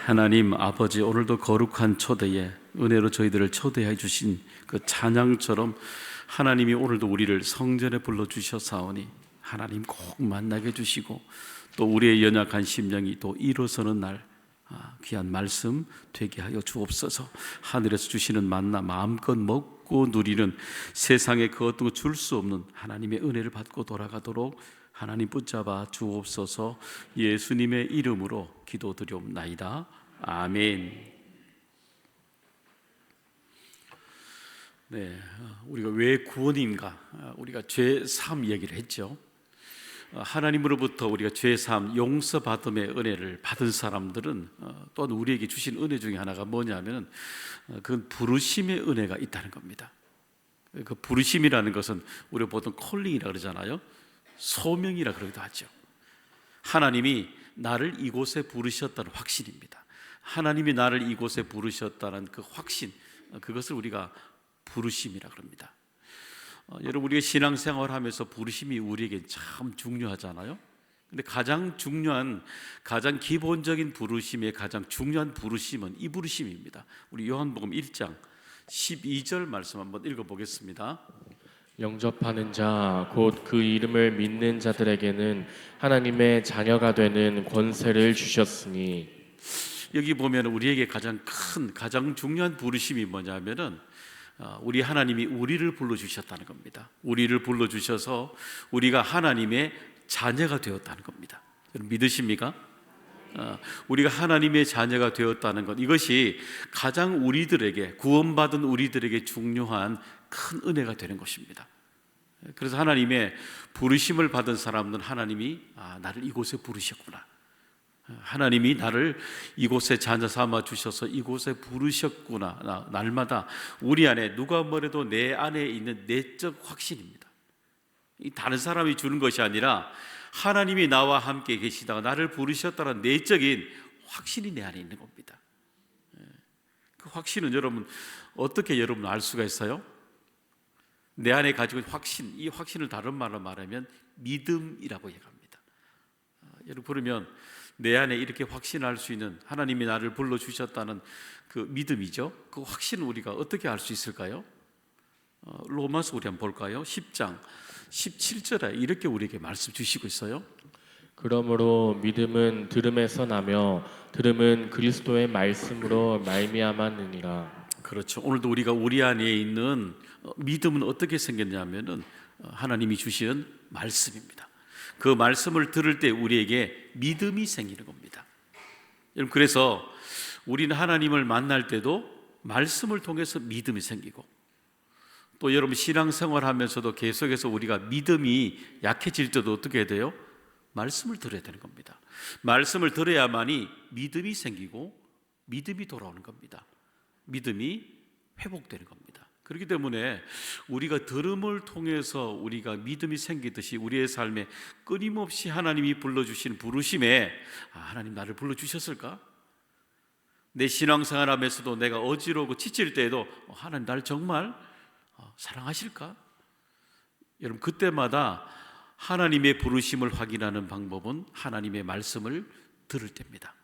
하나님 아버지, 오늘도 거룩한 초대에 은혜로 저희들을 초대해 주신 그 찬양처럼 하나님이 오늘도 우리를 성전에 불러주셨사오니 하나님 꼭 만나게 해주시고 또 우리의 연약한 심령이 또 일어서는 날 귀한 말씀 되게 하여 주옵소서. 하늘에서 주시는 만나 마음껏 먹고 누리는 세상에 그 어떤 줄 수 없는 하나님의 은혜를 받고 돌아가도록 하나님 붙잡아 주옵소서. 예수님의 이름으로 기도드리옵나이다. 아멘. 네, 우리가 왜 구원인가? 우리가 죄 사함 얘기를 했죠. 하나님으로부터 우리가 죄 사함, 용서받음의 은혜를 받은 사람들은 또한 우리에게 주신 은혜 중에 하나가 뭐냐면 그건 부르심의 은혜가 있다는 겁니다. 그 부르심이라는 것은 우리가 보통 콜링이라 그러잖아요. 소명이라 그러기도 하죠. 하나님이 나를 이곳에 부르셨다는 확신입니다. 하나님이 나를 이곳에 부르셨다는 그 확신, 그것을 우리가 부르심이라 그럽니다. 여러분, 우리가 신앙생활 하면서 부르심이 우리에게 참 중요하잖아요. 근데 가장 중요한, 가장 기본적인 부르심의 가장 중요한 부르심은 이 부르심입니다. 우리 요한복음 1장 12절 말씀 한번 읽어보겠습니다. 영접하는 자, 곧 그 이름을 믿는 자들에게는 하나님의 자녀가 되는 권세를 주셨으니. 여기 보면 우리에게 가장 큰, 가장 중요한 부르심이 뭐냐면은 우리 하나님이 우리를 불러주셨다는 겁니다. 우리를 불러주셔서 우리가 하나님의 자녀가 되었다는 겁니다. 여러분 믿으십니까? 우리가 하나님의 자녀가 되었다는 것, 이것이 가장 우리들에게, 구원받은 우리들에게 중요한 큰 은혜가 되는 것입니다. 그래서 하나님의 부르심을 받은 사람은 하나님이 나를 이곳에 부르셨구나, 하나님이 나를 이곳에 자녀 삼아 주셔서 이곳에 부르셨구나, 날마다 우리 안에 누가 뭐래도 내 안에 있는 내적 확신입니다. 다른 사람이 주는 것이 아니라 하나님이 나와 함께 계시다가 나를 부르셨다는 내적인 확신이 내 안에 있는 겁니다. 그 확신은 여러분 어떻게 여러분 알 수가 있어요? 내 안에 가지고 있는 확신, 이 확신을 다른 말로 말하면 믿음이라고 얘기합니다. 여러분, 그러면 내 안에 이렇게 확신할 수 있는, 하나님이 나를 불러주셨다는 그 믿음이죠. 그 확신을 우리가 어떻게 알 수 있을까요? 로마서 우리 한번 볼까요? 10장 17절에 이렇게 우리에게 말씀 주시고 있어요. 그러므로 믿음은 들음에서 나며 들음은 그리스도의 말씀으로 말미암았느니라. 그렇죠. 오늘도 우리가 우리 안에 있는 믿음은 어떻게 생겼냐면은 하나님이 주시는 말씀입니다. 그 말씀을 들을 때 우리에게 믿음이 생기는 겁니다. 여러분, 그래서 우리는 하나님을 만날 때도 말씀을 통해서 믿음이 생기고, 또 여러분 신앙생활 하면서도 계속해서 우리가 믿음이 약해질 때도 어떻게 해야 돼요? 말씀을 들어야 되는 겁니다. 말씀을 들어야만이 믿음이 생기고 믿음이 돌아오는 겁니다. 믿음이 회복되는 겁니다. 그렇기 때문에 우리가 들음을 통해서 우리가 믿음이 생기듯이 우리의 삶에 끊임없이 하나님이 불러주신 부르심에 하나님 나를 불러주셨을까? 내 신앙생활 하면서도 내가 어지러우고 지칠 때에도 하나님 나를 정말 사랑하실까? 여러분, 그때마다 하나님의 부르심을 확인하는 방법은 하나님의 말씀을 들을 때입니다.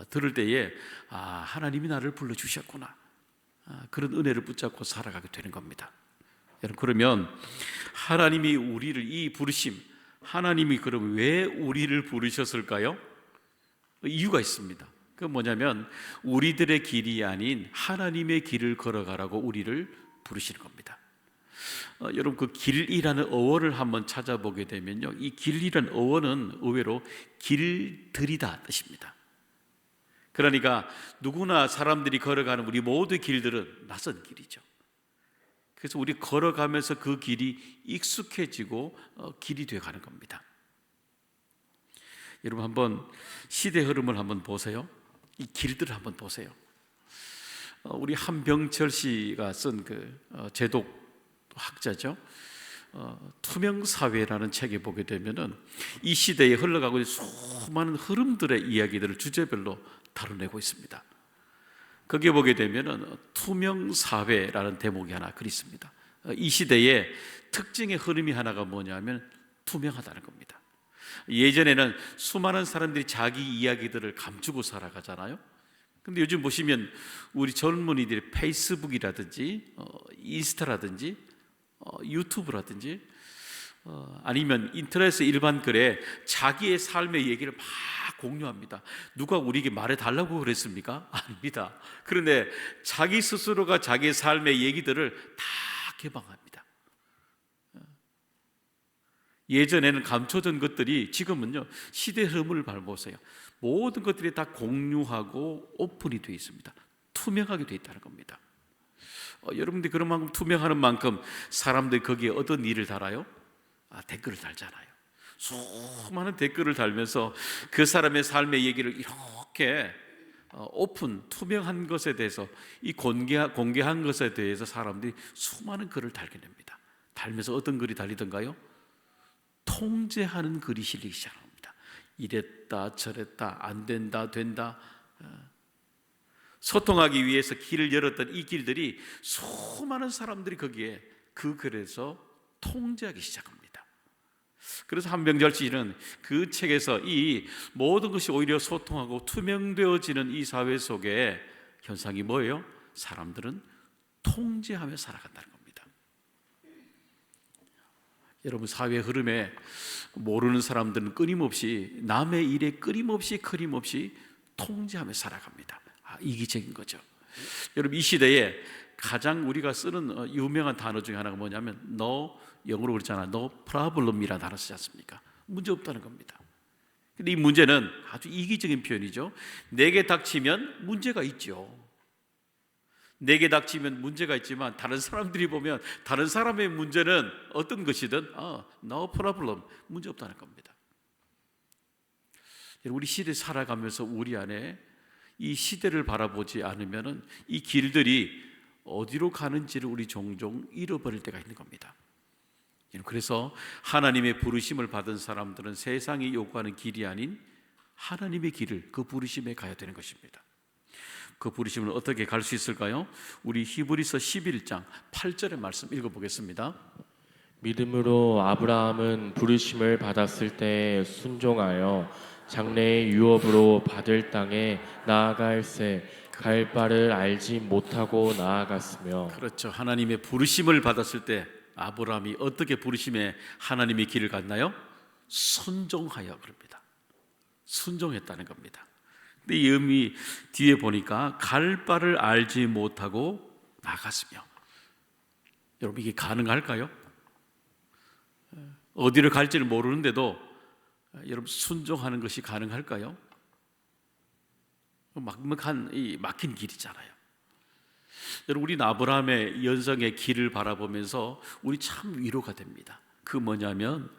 들을 때에 하나님이 나를 불러주셨구나, 그런 은혜를 붙잡고 살아가게 되는 겁니다. 여러분, 그러면 하나님이 우리를, 이 부르심, 하나님이 그럼 왜 우리를 부르셨을까요? 이유가 있습니다. 그건 뭐냐면 우리들의 길이 아닌 하나님의 길을 걸어가라고 우리를 부르시는 겁니다. 여러분, 그 길이라는 어원을 한번 찾아보게 되면요, 이 길이라는 어원은 의외로 길들이다 뜻입니다. 그러니까 누구나 사람들이 걸어가는 우리 모두의 길들은 낯선 길이죠. 그래서 우리 걸어가면서 그 길이 익숙해지고 길이 되어가는 겁니다. 여러분, 한번 시대 흐름을 한번 보세요. 이 길들을 한번 보세요. 우리 한병철 씨가 쓴 그 제독 학자죠. 투명사회라는 책에 보게 되면은 이 시대에 흘러가고 있는 수많은 흐름들의 이야기들을 주제별로 다뤄내고 있습니다. 거기에 보게 되면은 투명사회라는 대목이 하나 글 있습니다. 이 시대의 특징의 흐름이 하나가 뭐냐면 투명하다는 겁니다. 예전에는 수많은 사람들이 자기 이야기들을 감추고 살아가잖아요. 근데 요즘 보시면 우리 젊은이들이 페이스북이라든지 인스타라든지 유튜브라든지 아니면 인터넷의 일반 글에 자기의 삶의 얘기를 막 공유합니다. 누가 우리에게 말해달라고 그랬습니까? 아닙니다. 그런데 자기 스스로가 자기의 삶의 얘기들을 다 개방합니다. 예전에는 감춰진 것들이 지금은요, 시대 흐름을 밟으세요. 모든 것들이 다 공유하고 오픈이 되어 있습니다. 투명하게 되어 있다는 겁니다. 여러분들이 그런 만큼 투명하는 만큼 사람들이 거기에 어떤 일을 달아요? 댓글을 달잖아요. 수많은 댓글을 달면서 그 사람의 삶의 얘기를 이렇게 오픈, 투명한 것에 대해서, 이 공개한 것에 대해서 사람들이 수많은 글을 달게 됩니다. 달면서 어떤 글이 달리던가요? 통제하는 글이 실리기 시작합니다. 이랬다 저랬다 안 된다 된다. 소통하기 위해서 길을 열었던 이 길들이 수많은 사람들이 거기에 그 글에서 통제하기 시작합니다. 그래서 한병절 시인은 그 책에서 이 모든 것이 오히려 소통하고 투명되어지는 이 사회 속에 현상이 뭐예요? 사람들은 통제하며 살아간다는 겁니다. 여러분, 사회 흐름에 모르는 사람들은 끊임없이 남의 일에 끊임없이 통제하며 살아갑니다. 이기적인 거죠. 여러분, 이 시대에 가장 우리가 쓰는 유명한 단어 중에 하나가 뭐냐면 영어로 그랬잖아. no problem이라는 단어 쓰지 않습니까? 문제 없다는 겁니다. 근데 이 문제는 아주 이기적인 표현이죠. 내게 닥치면 문제가 있죠. 내게 닥치면 문제가 있지만 다른 사람들이 보면 다른 사람의 문제는 어떤 것이든 no problem, 문제 없다는 겁니다. 우리 시대 살아가면서 우리 안에 이 시대를 바라보지 않으면 이 길들이 어디로 가는지를 우리 종종 잃어버릴 때가 있는 겁니다. 그래서 하나님의 부르심을 받은 사람들은 세상이 요구하는 길이 아닌 하나님의 길을, 그 부르심에 가야 되는 것입니다. 그 부르심을 어떻게 갈 수 있을까요? 우리 히브리서 11장 8절의 말씀 읽어보겠습니다. 믿음으로 아브라함은 부르심을 받았을 때 순종하여 장래의 유업으로 받을 땅에 나아갈새 갈 바를 알지 못하고 나아갔으며. 그렇죠. 하나님의 부르심을 받았을 때 아브라함이 어떻게 부르심에 하나님의 길을 갔나요? 순종하여 그럽니다. 순종했다는 겁니다. 근데 이 의미 뒤에 보니까 갈 바를 알지 못하고 나갔으며. 여러분, 이게 가능할까요? 어디를 갈지를 모르는데도 여러분, 순종하는 것이 가능할까요? 막힌 길이잖아요. 여러분, 우리 아브라함의 연성의 길을 바라보면서 우리 참 위로가 됩니다. 그 뭐냐면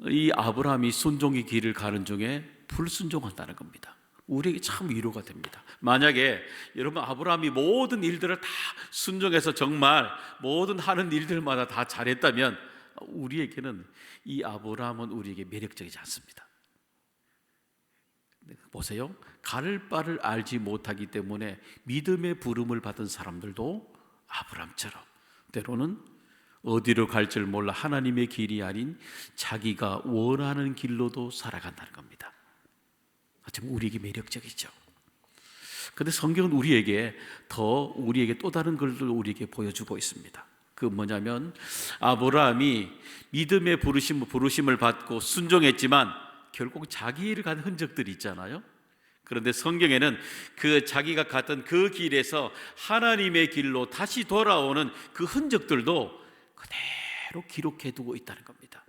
이 아브라함이 순종의 길을 가는 중에 불순종한다는 겁니다. 우리에게 참 위로가 됩니다. 만약에 여러분, 아브라함이 모든 일들을 다 순종해서 정말 모든 하는 일들마다 다 잘했다면 우리에게는 이 아브라함은 우리에게 매력적이지 않습니다. 보세요. 갈 바를 알지 못하기 때문에 믿음의 부름을 받은 사람들도 아브라함처럼 때로는 어디로 갈지를 몰라 하나님의 길이 아닌 자기가 원하는 길로도 살아간다는 겁니다. 참 우리에게 매력적이죠. 그런데 성경은 우리에게 또 다른 것을 우리에게 보여주고 있습니다. 그 뭐냐면 아브라함이 믿음의 부르심을 받고 순종했지만 결국 자기 일을 간 흔적들이 있잖아요. 그런데 성경에는 그 자기가 갔던 그 길에서 하나님의 길로 다시 돌아오는 그 흔적들도 그대로 기록해 두고 있다는 겁니다.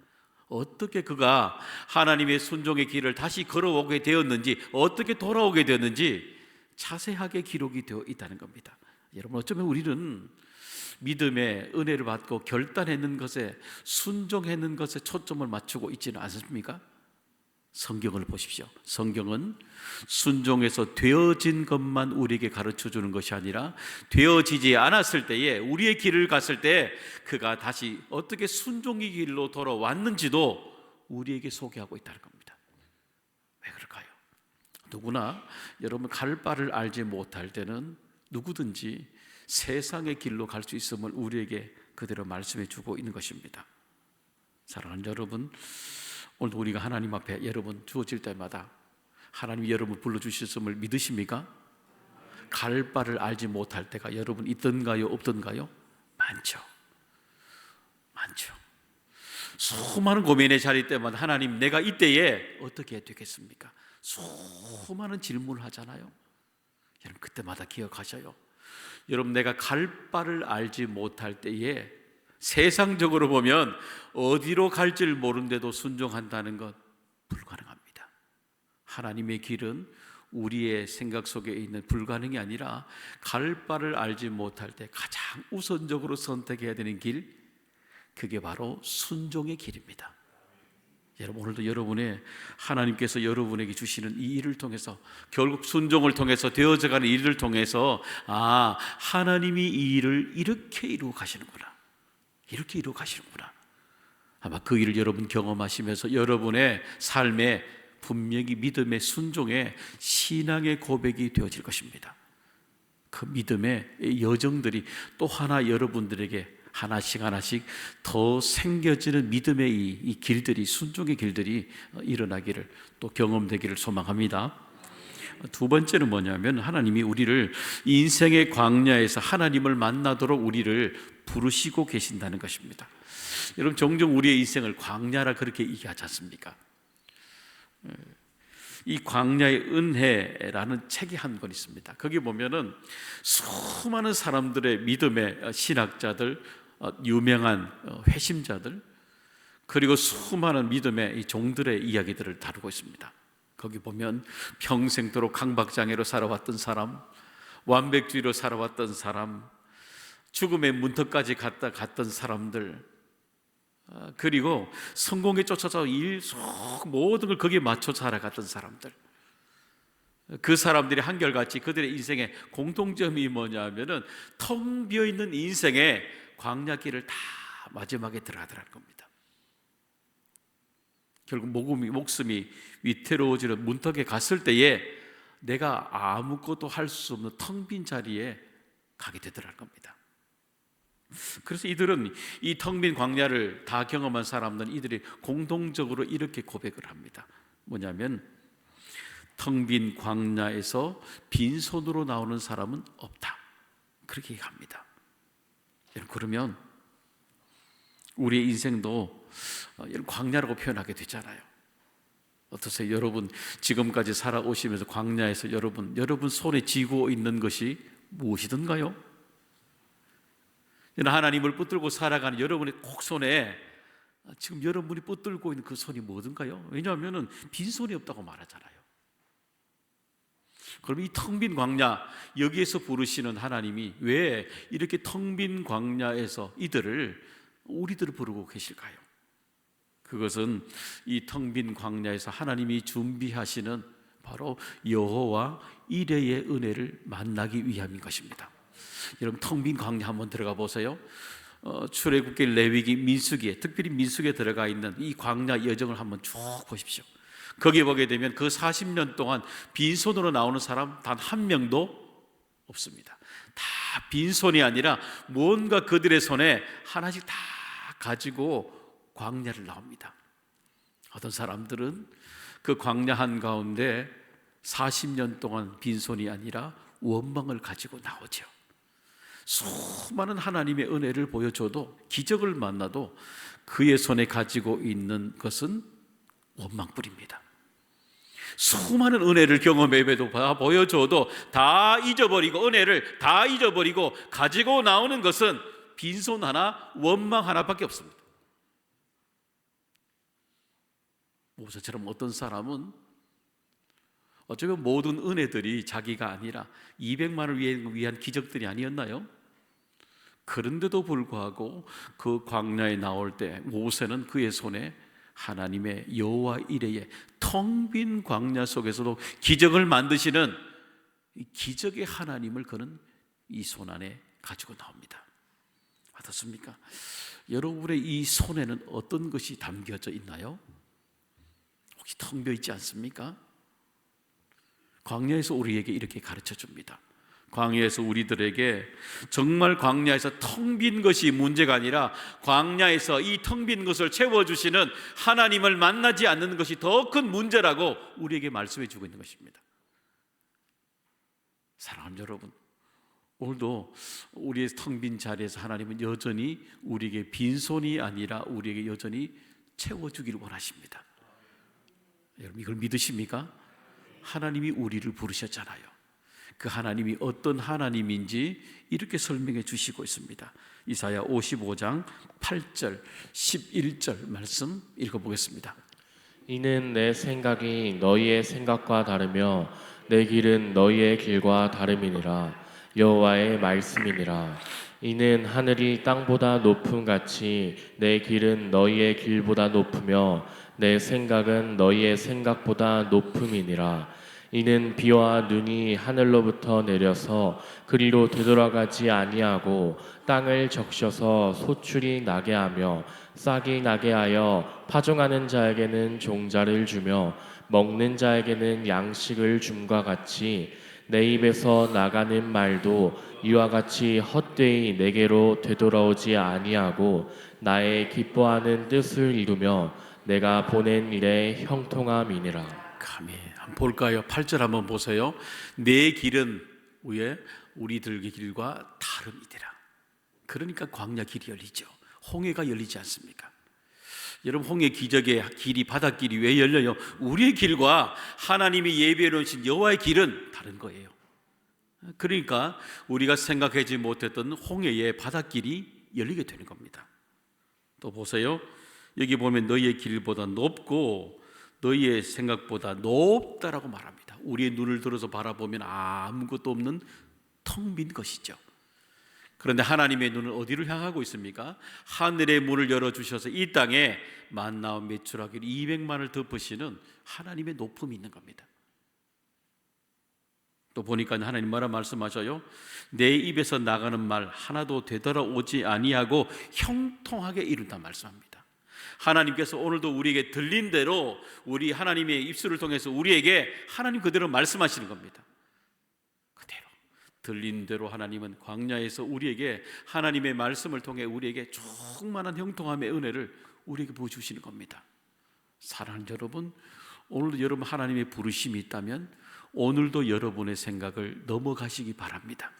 어떻게 그가 하나님의 순종의 길을 다시 걸어오게 되었는지, 어떻게 돌아오게 되었는지 자세하게 기록이 되어 있다는 겁니다. 여러분, 어쩌면 우리는 믿음의 은혜를 받고 결단했는 것에, 순종했는 것에 초점을 맞추고 있지는 않습니까? 성경을 보십시오. 성경은 순종해서 되어진 것만 우리에게 가르쳐 주는 것이 아니라 되어지지 않았을 때에, 우리의 길을 갔을 때 그가 다시 어떻게 순종의 길로 돌아왔는지도 우리에게 소개하고 있다는 겁니다. 왜 그럴까요? 누구나 여러분, 갈 바를 알지 못할 때는 누구든지 세상의 길로 갈 수 있음을 우리에게 그대로 말씀해 주고 있는 것입니다. 사랑하는 여러분, 오늘도 우리가 하나님 앞에 여러분 주어질 때마다 하나님이 여러분 불러주셨음을 믿으십니까? 갈 바를 알지 못할 때가 여러분 있던가요? 없던가요? 많죠. 수많은 고민의 자리 때마다 하나님, 내가 이때에 어떻게 해야 되겠습니까? 수많은 질문을 하잖아요. 여러분 그때마다 기억하셔요. 여러분, 내가 갈 바를 알지 못할 때에 세상적으로 보면 어디로 갈지를 모르는데도 순종한다는 것 불가능합니다. 하나님의 길은 우리의 생각 속에 있는 불가능이 아니라 갈 바를 알지 못할 때 가장 우선적으로 선택해야 되는 길, 그게 바로 순종의 길입니다. 여러분, 오늘도 여러분의 하나님께서 여러분에게 주시는 이 일을 통해서, 결국 순종을 통해서 되어져가는 일을 통해서, 하나님이 이 일을 이렇게 이루어 가시는구나, 아마 그 일을 여러분 경험하시면서 여러분의 삶에 분명히 믿음의 순종의 신앙의 고백이 되어질 것입니다. 그 믿음의 여정들이 또 하나 여러분들에게 하나씩 더 생겨지는 믿음의 이 길들이, 순종의 길들이 일어나기를, 또 경험되기를 소망합니다. 두 번째는 뭐냐면, 하나님이 우리를 인생의 광야에서 하나님을 만나도록 우리를 부르시고 계신다는 것입니다. 여러분, 종종 우리의 인생을 광야라 그렇게 얘기하지 않습니까? 이 광야의 은혜라는 책이 한 권 있습니다. 거기 보면은 수많은 사람들의 믿음의 신학자들, 유명한 회심자들, 그리고 수많은 믿음의 이 종들의 이야기들을 다루고 있습니다. 거기 보면 평생도록 강박장애로 살아왔던 사람, 완벽주의로 살아왔던 사람, 죽음의 문턱까지 갔던 사람들, 그리고 성공에 쫓아서 모든 걸 거기에 맞춰 살아갔던 사람들, 그 사람들이 한결같이 그들의 인생의 공통점이 뭐냐면은 텅 비어있는 인생의 광야길을 다 마지막에 들어가더라는 겁니다. 결국 목숨이 위태로워지는 문턱에 갔을 때에 내가 아무것도 할 수 없는 텅 빈 자리에 가게 되더라는 겁니다. 그래서 이들은 이 텅 빈 광야를 다 경험한 사람들은 이들이 공동적으로 이렇게 고백을 합니다. 뭐냐면, 텅 빈 광야에서 빈손으로 나오는 사람은 없다, 그렇게 얘기합니다. 그러면 우리의 인생도 광야라고 표현하게 되잖아요. 어떠세요? 여러분, 지금까지 살아오시면서 광야에서 여러분 손에 쥐고 있는 것이 무엇이든가요? 하나님을 붙들고 살아가는 여러분의 꼭 손에 지금 여러분이 붙들고 있는 그 손이 뭐든가요? 왜냐하면 빈손이 없다고 말하잖아요. 그럼 이 텅 빈 광야, 여기에서 부르시는 하나님이 왜 이렇게 텅 빈 광야에서 우리들을 부르고 계실까요? 그것은 이 텅 빈 광야에서 하나님이 준비하시는 바로 여호와 이레의 은혜를 만나기 위함인 것입니다. 여러분, 텅 빈 광야 한번 들어가 보세요. 출애굽기, 레위기, 민수기에, 특별히 민수기에 들어가 있는 이 광야 여정을 한번 쭉 보십시오. 거기에 보게 되면 그 40년 동안 빈손으로 나오는 사람 단 한 명도 없습니다. 다 빈손이 아니라 뭔가 그들의 손에 하나씩 다 가지고 광야를 나옵니다. 어떤 사람들은 그 광야 한가운데 40년 동안 빈손이 아니라 원망을 가지고 나오죠. 수많은 하나님의 은혜를 보여줘도, 기적을 만나도 그의 손에 가지고 있는 것은 원망뿐입니다. 수많은 은혜를 경험해도 보여줘도 다 잊어버리고, 은혜를 다 잊어버리고 가지고 나오는 것은 빈손 하나, 원망 하나밖에 없습니다. 모세처럼 어떤 사람은 어쩌면 모든 은혜들이 자기가 아니라 200만을 위한 기적들이 아니었나요? 그런데도 불구하고 그 광야에 나올 때 모세는 그의 손에 하나님의 여호와 이레의 텅 빈 광야 속에서도 기적을 만드시는 기적의 하나님을 그는 이 손 안에 가지고 나옵니다. 어떻습니까? 여러분의 이 손에는 어떤 것이 담겨져 있나요? 혹시 텅 비어 있지 않습니까? 광야에서 우리에게 이렇게 가르쳐 줍니다. 광야에서 우리들에게 정말 광야에서 텅 빈 것이 문제가 아니라 광야에서 이 텅 빈 것을 채워주시는 하나님을 만나지 않는 것이 더 큰 문제라고 우리에게 말씀해 주고 있는 것입니다. 사랑하는 여러분, 오늘도 우리의 텅 빈 자리에서 하나님은 여전히 우리에게 빈손이 아니라 우리에게 여전히 채워주기를 원하십니다. 여러분 이걸 믿으십니까? 하나님이 우리를 부르셨잖아요. 그 하나님이 어떤 하나님인지 이렇게 설명해 주시고 있습니다. 이사야 55장 8절 11절 말씀 읽어보겠습니다. 이는 내 생각이 너희의 생각과 다르며 내 길은 너희의 길과 다름이니라. 여호와의 말씀이니라. 이는 하늘이 땅보다 높음 같이 내 길은 너희의 길보다 높으며 내 생각은 너희의 생각보다 높음이니라. 이는 비와 눈이 하늘로부터 내려서 그리로 되돌아가지 아니하고 땅을 적셔서 소출이 나게 하며 싹이 나게 하여 파종하는 자에게는 종자를 주며 먹는 자에게는 양식을 줌과 같이 내 입에서 나가는 말도 이와 같이 헛되이 내게로 되돌아오지 아니하고 나의 기뻐하는 뜻을 이루며 내가 보낸 일의 형통함이니라. 아멘. 한번 볼까요? 8절 한번 보세요. 내 길은 왜 우리들의 길과 다름이더라. 그러니까 광야 길이 열리죠. 홍해가 열리지 않습니까? 여러분 홍해 기적의 길이 바닷길이 왜 열려요? 우리의 길과 하나님이 예비해 놓으신 여호와의 길은 다른 거예요. 그러니까 우리가 생각하지 못했던 홍해의 바닷길이 열리게 되는 겁니다. 또 보세요. 여기 보면 너희의 길보다 높고 너희의 생각보다 높다라고 말합니다. 우리의 눈을 들어서 바라보면 아무것도 없는 텅 빈 것이죠. 그런데 하나님의 눈은 어디를 향하고 있습니까? 하늘의 문을 열어주셔서 이 땅에 만나와 메추라기를 200만을 덮으시는 하나님의 높음이 있는 겁니다. 또 보니까 하나님 뭐라 말씀하셔요? 내 입에서 나가는 말 하나도 되돌아오지 아니하고 형통하게 이룬다 말씀합니다. 하나님께서 오늘도 우리에게 들린 대로 우리 하나님의 입술을 통해서 우리에게 하나님 그대로 말씀하시는 겁니다. 그대로 들린 대로 하나님은 광야에서 우리에게 하나님의 말씀을 통해 우리에게 충만한 형통함의 은혜를 우리에게 보여주시는 겁니다. 사랑하는 여러분, 오늘도 여러분 하나님의 부르심이 있다면 오늘도 여러분의 생각을 넘어가시기 바랍니다.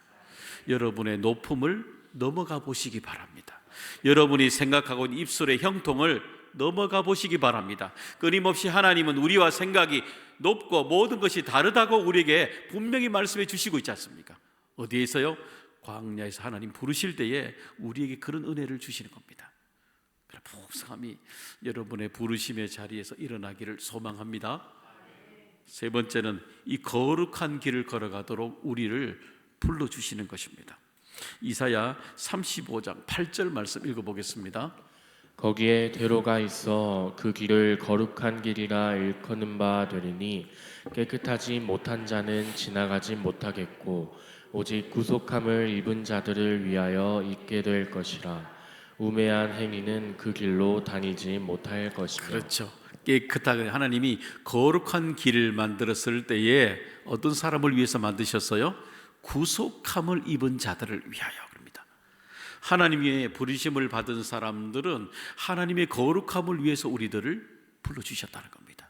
여러분의 높음을 넘어가 보시기 바랍니다. 여러분이 생각하고 있는 입술의 형통을 넘어가 보시기 바랍니다. 끊임없이 하나님은 우리와 생각이 높고 모든 것이 다르다고 우리에게 분명히 말씀해 주시고 있지 않습니까? 어디에서요? 광야에서 하나님 부르실 때에 우리에게 그런 은혜를 주시는 겁니다. 풍성함이 여러분의 부르심의 자리에서 일어나기를 소망합니다. 세 번째는 이 거룩한 길을 걸어가도록 우리를 불러주시는 것입니다. 이사야 35장 8절 말씀 읽어보겠습니다. 거기에 대로가 있어 그 길을 거룩한 길이라 일컫는 바 되리니 깨끗하지 못한 자는 지나가지 못하겠고 오직 구속함을 입은 자들을 위하여 있게 될 것이라. 우매한 행위는 그 길로 다니지 못할 것이며. 그렇죠. 깨끗하게 하나님이 거룩한 길을 만들었을 때에 어떤 사람을 위해서 만드셨어요? 구속함을 입은 자들을 위하여. 그럽니다. 하나님의 부르심을 받은 사람들은 하나님의 거룩함을 위해서 우리들을 불러주셨다는 겁니다.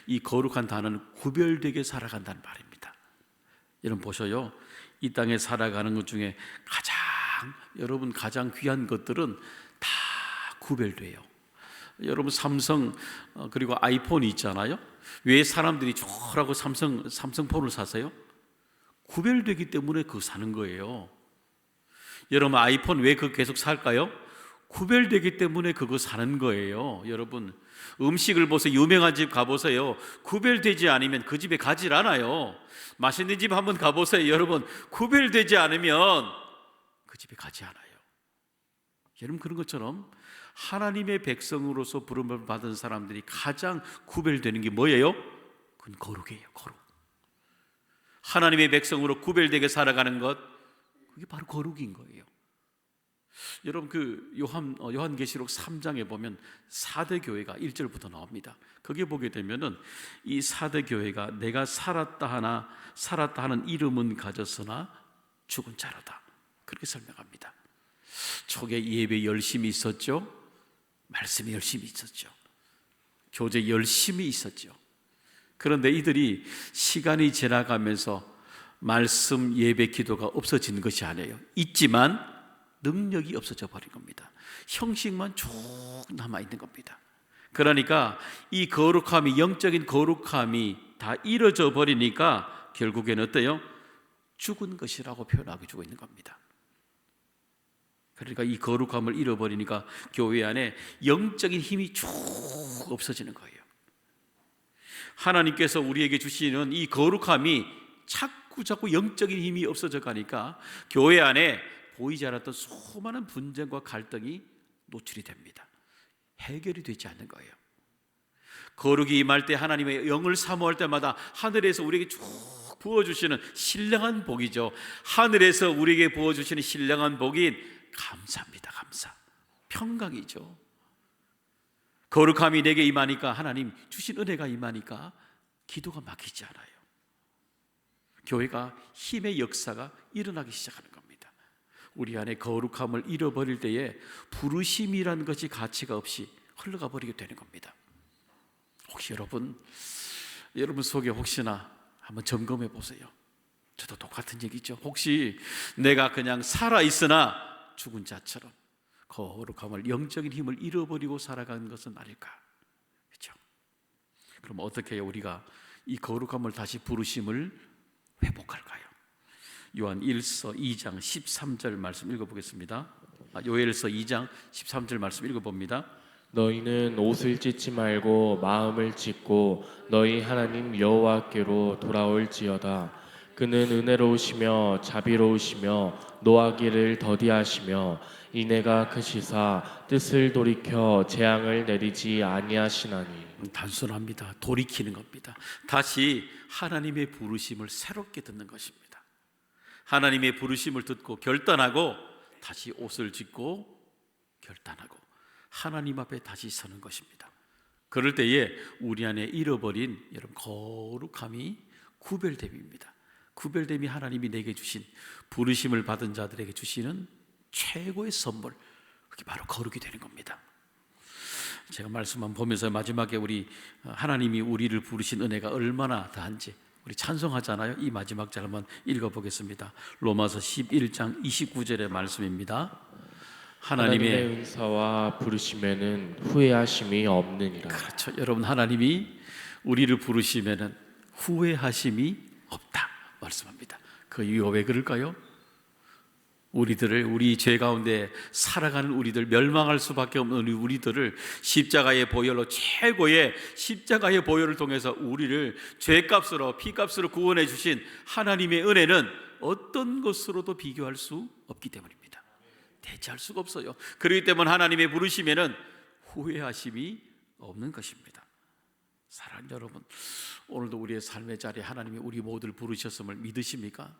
이 거룩한 단어는 구별되게 살아간다는 말입니다. 여러분 보셔요. 이 땅에 살아가는 것 중에 여러분 가장 귀한 것들은 다 구별돼요. 여러분 삼성 그리고 아이폰이 있잖아요. 왜 사람들이 좋으라고 삼성폰을 사세요? 구별되기 때문에 그거 사는 거예요. 여러분 아이폰 왜 그거 계속 살까요? 구별되기 때문에 그거 사는 거예요. 여러분 음식을 보세요. 유명한 집 가보세요. 구별되지 않으면 그 집에 가질 않아요. 맛있는 집 한번 가보세요. 여러분 구별되지 않으면 그 집에 가지 않아요. 여러분 그런 것처럼 하나님의 백성으로서 부름을 받은 사람들이 가장 구별되는 게 뭐예요? 그건 거룩이에요. 거룩. 하나님의 백성으로 구별되게 살아가는 것, 그게 바로 거룩인 거예요. 여러분 그 요한계시록 3장에 보면 4대 교회가 1절부터 나옵니다. 거기에 보게 되면은 이 4대 교회가 내가 살았다 하는 이름은 가졌으나 죽은 자로다, 그렇게 설명합니다. 초기에 예배 열심히 있었죠. 말씀이 열심히 있었죠. 교제 열심히 있었죠. 그런데 이들이 시간이 지나가면서 말씀, 예배, 기도가 없어진 것이 아니에요. 있지만 능력이 없어져 버린 겁니다. 형식만 쭉 남아있는 겁니다. 그러니까 이 거룩함이, 영적인 거룩함이 다 이루어져 버리니까 결국에는 어때요? 죽은 것이라고 표현하고 주고 있는 겁니다. 그러니까 이 거룩함을 잃어버리니까 교회 안에 영적인 힘이 쭉 없어지는 거예요. 하나님께서 우리에게 주시는 이 거룩함이 자꾸 영적인 힘이 없어져 가니까 교회 안에 보이지 않았던 수많은 분쟁과 갈등이 노출이 됩니다. 해결이 되지 않는 거예요. 거룩이 임할 때, 하나님의 영을 사모할 때마다 하늘에서 우리에게 쭉 부어주시는 신령한 복이죠. 하늘에서 우리에게 부어주시는 신령한 복인 감사입니다. 감사, 평강이죠. 거룩함이 내게 임하니까, 하나님 주신 은혜가 임하니까 기도가 막히지 않아요. 교회가 힘의 역사가 일어나기 시작하는 겁니다. 우리 안에 거룩함을 잃어버릴 때에 부르심이라는 것이 가치가 없이 흘러가 버리게 되는 겁니다. 혹시 여러분 속에 혹시나 한번 점검해 보세요. 저도 똑같은 얘기죠. 혹시 내가 그냥 살아있으나 죽은 자처럼 거룩함을, 영적인 힘을 잃어버리고 살아가는 것은 아닐까? 그렇죠? 그럼 어떻게 해요? 우리가 이 거룩함을 다시, 부르심을 회복할까요? 요한 1서 2장 13절 말씀 읽어보겠습니다. 요엘서 2장 13절 말씀 읽어봅니다. 너희는 옷을 찢지 말고 마음을 찢고 너희 하나님 여호와께로 돌아올지어다. 그는 은혜로우시며 자비로우시며 노하기를 더디하시며 이내가 크시사 뜻을 돌이켜 재앙을 내리지 아니하시나니. 단순합니다. 돌이키는 겁니다. 다시 하나님의 부르심을 새롭게 듣는 것입니다. 하나님의 부르심을 듣고 결단하고 다시 옷을 찢고 결단하고 하나님 앞에 다시 서는 것입니다. 그럴 때에 우리 안에 잃어버린 여러분 거룩함이 구별됨입니다. 구별됨이 하나님이 내게 주신, 부르심을 받은 자들에게 주시는 최고의 선물, 그게 바로 거룩이 되는 겁니다. 제가 말씀만 보면서 마지막에 우리 하나님이 우리를 부르신 은혜가 얼마나 다한지 우리 찬송하잖아요. 이 마지막 절 한번 읽어보겠습니다. 로마서 11장 29절의 말씀입니다. 하나님의 은사와 부르심에는 후회하심이 없느니라. 그렇죠. 여러분, 하나님이 우리를 부르시면은 후회하심이 없다 말씀합니다. 그 이유가 왜 그럴까요? 우리 죄 가운데 살아가는 우리들, 멸망할 수밖에 없는 우리들을 십자가의 보혈로, 최고의 십자가의 보혈을 통해서 우리를 죄값으로, 피값으로 구원해 주신 하나님의 은혜는 어떤 것으로도 비교할 수 없기 때문입니다. 대체할 수가 없어요. 그렇기 때문에 하나님의 부르심에는 후회하심이 없는 것입니다. 사랑하는 여러분, 오늘도 우리의 삶의 자리에 하나님이 우리 모두를 부르셨음을 믿으십니까?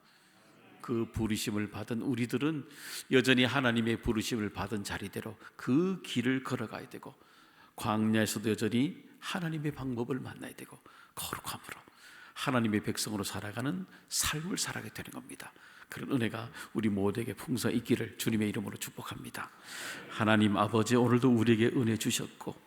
그 부르심을 받은 우리들은 여전히 하나님의 부르심을 받은 자리대로 그 길을 걸어가야 되고, 광야에서도 여전히 하나님의 방법을 만나야 되고, 거룩함으로 하나님의 백성으로 살아가는 삶을 살아가게 되는 겁니다. 그런 은혜가 우리 모두에게 풍성히 있기를 주님의 이름으로 축복합니다. 하나님 아버지, 오늘도 우리에게 은혜 주셨고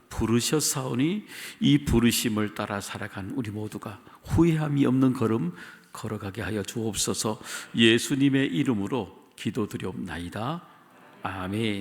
부르셨사오니 이 부르심을 따라 살아가는 우리 모두가 후회함이 없는 걸음 걸어가게 하여 주옵소서. 예수님의 이름으로 기도드리옵나이다. 아멘.